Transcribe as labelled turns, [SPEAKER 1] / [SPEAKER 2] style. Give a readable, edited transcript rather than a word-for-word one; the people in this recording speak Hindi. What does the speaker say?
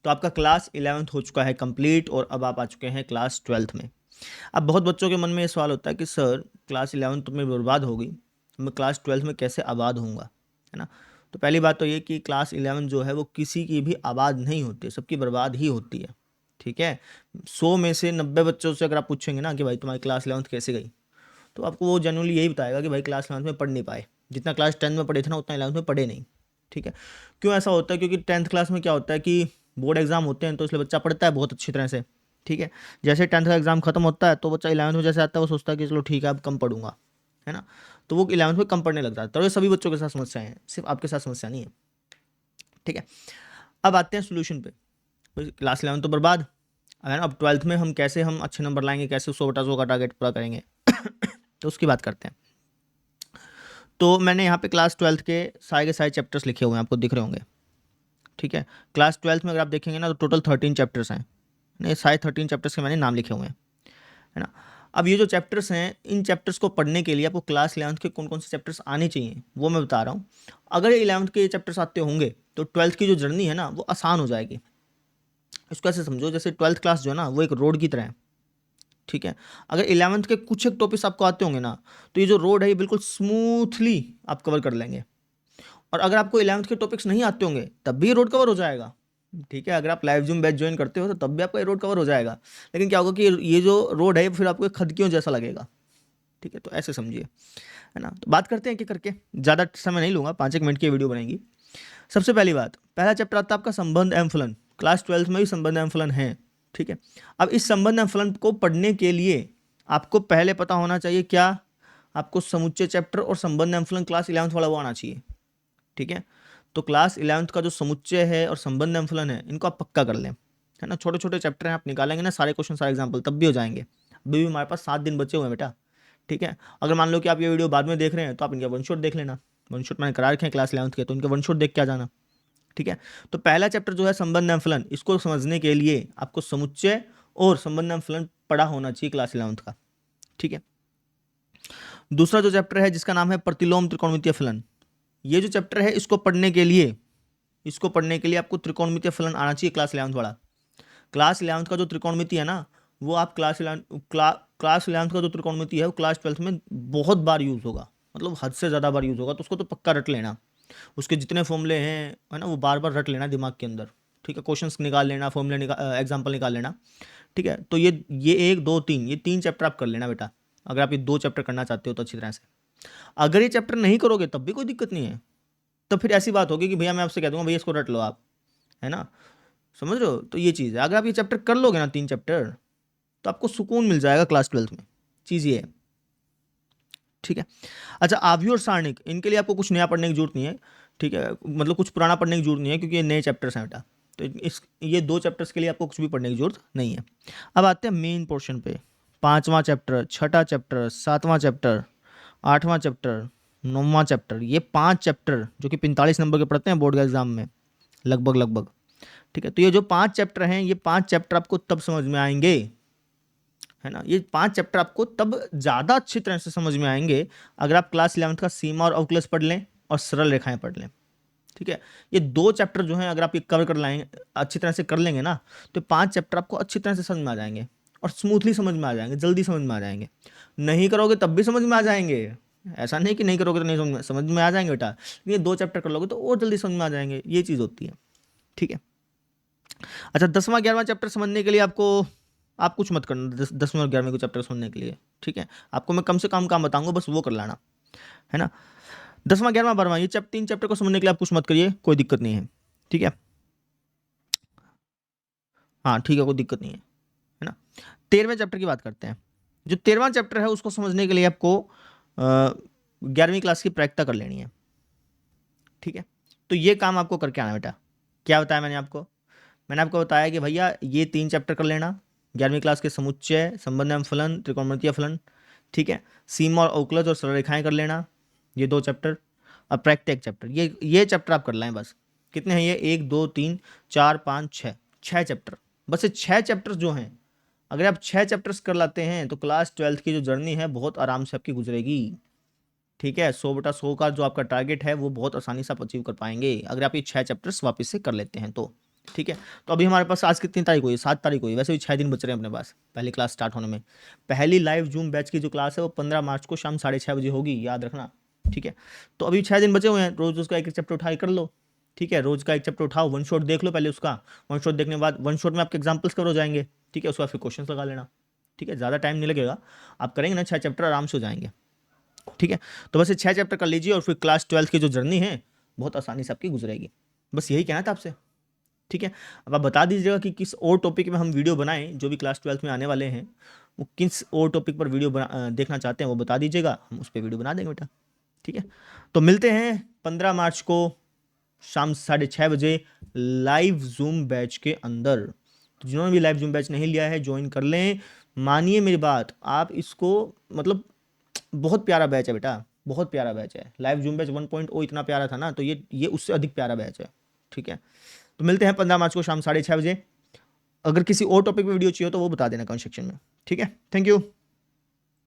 [SPEAKER 1] तो आपका क्लास 11th हो चुका है कंप्लीट और अब आप आ चुके हैं क्लास 12th में। अब बहुत बच्चों के मन में ये सवाल होता है कि सर क्लास 11th तो मेरी बर्बाद हो गई, मैं क्लास 12th में कैसे आबाद होऊंगा, है ना। तो पहली बात तो ये कि क्लास 11 जो है वो किसी की भी आबाद नहीं होती है, सबकी बर्बाद ही होती है। ठीक है, 100 में से 90 बच्चों से अगर आप पूछेंगे ना कि भाई तुम्हारी क्लास 11th कैसे गई, तो आपको वो जनरली यही बताएगा कि भाई क्लास 11th में पढ़ नहीं पाए, जितना क्लास 10 में पढ़े थे ना उतना 11th में पढ़े नहीं। ठीक है, क्यों ऐसा होता है, क्योंकि 10th क्लास में क्या होता है कि बोर्ड एग्जाम होते हैं, तो इसलिए बच्चा पढ़ता है बहुत अच्छी तरह से। ठीक है, जैसे 10th का एग्जाम खत्म होता है तो बच्चा 11th में जैसे आता है वो सोचता है कि चलो ठीक है अब कम पढ़ूंगा, है ना। तो वो 11th में कम पढ़ने लग जाता है। तो ये सभी बच्चों के साथ समस्या है, सिर्फ आपके साथ समस्या नहीं है। ठीक है, अब आते हैं सोल्यूशन पे। क्लास 11 तो बर्बाद है ना, अब 12th में हम कैसे हम अच्छे नंबर लाएंगे, कैसे 100/100 का टारगेट पूरा करेंगे तो उसकी बात करते हैं। तो मैंने यहाँ पे क्लास 12th के सारे चैप्टर्स लिखे हुए हैं, आपको दिख रहे होंगे। ठीक है, क्लास 12th में अगर आप देखेंगे ना तो टोटल 13 चैप्टर्स हैं, नहीं सारे 13 चैप्टर्स के मैंने नाम लिखे हुए हैं, है ना। अब ये जो चैप्टर्स हैं, इन चैप्टर्स को पढ़ने के लिए आपको क्लास 11th के कौन कौन से चैप्टर्स आने चाहिए वो मैं बता रहा हूँ। अगर 11th के चैप्टर्स आते होंगे तो 12th की जो जर्नी है ना वो आसान हो जाएगी। इसको ऐसे समझो जैसे 12th क्लास जो है ना वो एक रोड की तरह है। ठीक है, अगर 11th के कुछ एक टॉपिक्स आपको आते होंगे ना तो ये जो रोड है ये बिल्कुल स्मूथली आप कवर कर लेंगे। और अगर आपको 11th के टॉपिक्स नहीं आते होंगे तब भी रोड कवर हो जाएगा। ठीक है, अगर आप लाइव जूम बैच ज्वाइन करते हो तो तब भी आपका ये रोड कवर हो जाएगा। लेकिन क्या होगा कि ये जो रोड है फिर आपको खदकियों जैसा लगेगा। ठीक है, तो ऐसे समझिए, है ना। तो बात करते हैं कि करके, ज़्यादा समय नहीं लूँगा, 5 एक मिनट की वीडियो बनेगी। सबसे पहली बात, पहला चैप्टर आता है आपका संबंध एवं फलन। क्लास 12th में भी संबंध एवं फलन है। ठीक है, अब इस संबंध एवं फलन को पढ़ने के लिए आपको पहले पता होना चाहिए क्या, आपको समुच्चय चैप्टर और संबंध एवं फलन क्लास 11th वाला वो आना चाहिए। ठीक है, तो क्लास 11th का जो समुच्चय है और संबंध एवं फलन है इनको आप पक्का कर लें, है ना। छोटे छोटे चैप्टर हैं, आप निकालेंगे ना सारे क्वेश्चन सारे एग्जाम्पल तब भी हो जाएंगे। अभी भी हमारे पास 7 दिन बचे हुए हैं बेटा। ठीक है, अगर मान लो कि आप ये वीडियो बाद में देख रहे हैं तो आप इनके वन शॉट देख लेना। वन शॉट मैंने करा रखे हैं क्लास 11th के, तो इनके वन शॉट देख के आ जाना। ठीक है, तो पहला चैप्टर जो है संबंध एवं फलन, इसको समझने के लिए आपको समुच्चय और संबंध एवं फलन पढ़ा होना चाहिए क्लास 11th का। ठीक है, दूसरा जो चैप्टर है जिसका नाम है प्रतिलोम त्रिकोणमितीय फलन, ये जो चैप्टर है इसको पढ़ने के लिए आपको त्रिकोणमितीय फलन आना चाहिए क्लास 11th वाला। क्लास 11th का जो त्रिकोणमिति है ना वो आप क्लास 11th का जो त्रिकोणमिति है वो क्लास 12th में बहुत बार यूज़ होगा, मतलब हद से ज़्यादा बार यूज़ होगा। तो उसको तो पक्का रट लेना, उसके जितने फॉर्मूले हैं है ना वो बार बार रट लेना दिमाग के अंदर। ठीक है, क्वेश्चंस निकाल लेना, फॉर्मूले एग्जाम्पल निकाल लेना। ठीक है, तो ये 1 2 3 ये 3 चैप्टर आप कर लेना बेटा, अगर आप ये 2 चैप्टर करना चाहते हो तो अच्छी तरह से। अगर ये चैप्टर नहीं करोगे तब भी कोई दिक्कत नहीं है, तो फिर ऐसी बात होगी कि भैया मैं आपसे कह दूंगा भैया इसको रट लो आप, है ना। समझ रहे हो, तो ये चीज़ है, अगर आप ये चैप्टर कर लोगे ना 3 चैप्टर तो आपको सुकून मिल जाएगा क्लास 12th में। चीज़ ये है। ठीक है, अच्छा आव्यूह और सारणिक, इनके लिए आपको कुछ नया पढ़ने की जरूरत नहीं है। ठीक है, मतलब कुछ पुराना पढ़ने की जरूरत नहीं है क्योंकि ये नए चैप्टर्स हैं बेटा। तो ये 2 चैप्टर्स के लिए आपको कुछ भी पढ़ने की जरूरत नहीं है। अब आते हैं मेन पोर्शन पे। 5वां चैप्टर, 6ठा चैप्टर, 7वां चैप्टर, 8वां चैप्टर, 9वां चैप्टर, ये 5 चैप्टर जो कि 45 नंबर के पढ़ते हैं बोर्ड के एग्जाम में लगभग। ठीक है, तो ये जो 5 चैप्टर हैं ये 5 चैप्टर आपको तब समझ में आएंगे, है ना। ये 5 चैप्टर आपको तब ज़्यादा अच्छी तरह से समझ में आएंगे अगर आप क्लास 11th का सीमा और अवकलज पढ़ लें और सरल रेखाएं पढ़ लें। ठीक है, ये 2 चैप्टर जो हैं अगर आप ये कवर कर लाएंगे, अच्छी तरह से कर लेंगे ना, तो 5 चैप्टर आपको अच्छी तरह से समझ में आ जाएंगे और स्मूथली समझ में आ जाएंगे, जल्दी समझ में आ जाएंगे। नहीं करोगे तब भी समझ में आ जाएंगे, ऐसा नहीं कि नहीं करोगे तो नहीं समझ में आ जाएंगे बेटा, लेकिन ये 2 चैप्टर कर लोगे तो और जल्दी समझ में आ जाएंगे, ये चीज़ होती है। ठीक है, अच्छा 10वां 11वां चैप्टर समझने के लिए आप कुछ मत करना 10वें और 11वें को चैप्टर समझने के लिए। ठीक है, आपको मैं कम से कम काम बताऊंगा, बस वो कर लाना, है ना। 10वां 11वां 12वां ये 3 चैप्टर को समझने के लिए आप कुछ मत करिए, कोई दिक्कत नहीं है। ठीक है, हाँ ठीक है, कोई दिक्कत नहीं है ना। 13वें चैप्टर की बात करते हैं। जो 13वां चैप्टर है उसको समझने के लिए आपको 11वीं क्लास की प्रायिकता कर लेनी है। ठीक है, तो ये काम आपको करके आना बेटा। क्या बताया मैंने आपको बताया कि भैया ये 3 चैप्टर कर लेना, 11वीं क्लास के समुच्चय, संबंध एवं फलन, त्रिकोणमितीय फलन। ठीक है, सीमा और अवकलज और सरल रेखाएं कर लेना, ये 2 चैप्टर। अब प्रैक्टिक चैप्टर, ये चैप्टर आप कर लें बस। कितने हैं ये, 1 2 3 4 5 6, 6 चैप्टर। बस ये 6 चैप्टर्स जो हैं, अगर आप 6 चैप्टर्स कर लाते हैं तो क्लास 12th की जो जर्नी है बहुत आराम से आपकी गुजरेगी। ठीक है, 100/100 का जो आपका टारगेट है वो बहुत आसानी से आप अचीव कर पाएंगे अगर आप ये 6 चैप्टर्स वापस से कर लेते हैं तो। ठीक है। तो अभी हमारे पास आज कितनी तारीख हुई, 7 तारीख हुई, वैसे भी 6 दिन बच रहे हैं अपने पास पहली क्लास स्टार्ट होने में। पहली लाइव जूम बैच की जो क्लास है वो 15 मार्च को शाम 6:30 बजे होगी, याद रखना। ठीक है, तो अभी 6 दिन बचे हुए हैं, रोज़ उसका एक एक चैप्टर उठा के कर लो। ठीक है, रोज़ का एक चैप्टर उठाओ, वन शॉट देख लो पहले उसका। वन शॉट देखने के बाद वन शॉट में आपके एग्जाम्पल्स कवर हो जाएंगे। ठीक है, उसके बाद फिर क्वेश्चन लगा लेना। ठीक है, ज़्यादा टाइम नहीं लगेगा, आप करेंगे ना 6 चैप्टर आराम से हो जाएंगे। ठीक है, तो बस ये 6 चैप्टर कर लीजिए और फिर क्लास 12 की जो जर्नी है बहुत आसानी से आपकी गुजरेगी। बस यही कहना था आपसे। ठीक है, अब आप बता दीजिएगा कि किस और टॉपिक में हम वीडियो बनाएं, जो भी क्लास 12 में आने वाले हैं वो किस और टॉपिक पर वीडियो देखना चाहते हैं वो बता दीजिएगा, हम उस पर वीडियो बना देंगे बेटा। ठीक है, तो मिलते हैं 15 मार्च को शाम 6:30 बजे लाइव जूम बैच के अंदर। तो जिन्होंने भी लाइव जूम बैच नहीं लिया है ज्वाइन कर लें। मानिए मेरी बात, आप इसको मतलब बहुत प्यारा बैच है बेटा, बहुत प्यारा बैच है। लाइव जूम बैच 1.0 इतना प्यारा था ना, तो ये उससे अधिक प्यारा बैच है। ठीक है, तो मिलते हैं 15 मार्च को शाम 6:30 बजे। अगर किसी और टॉपिक पे वीडियो चाहिए हो तो वो बता देना कमेंट सेक्शन में। ठीक है, थैंक यू।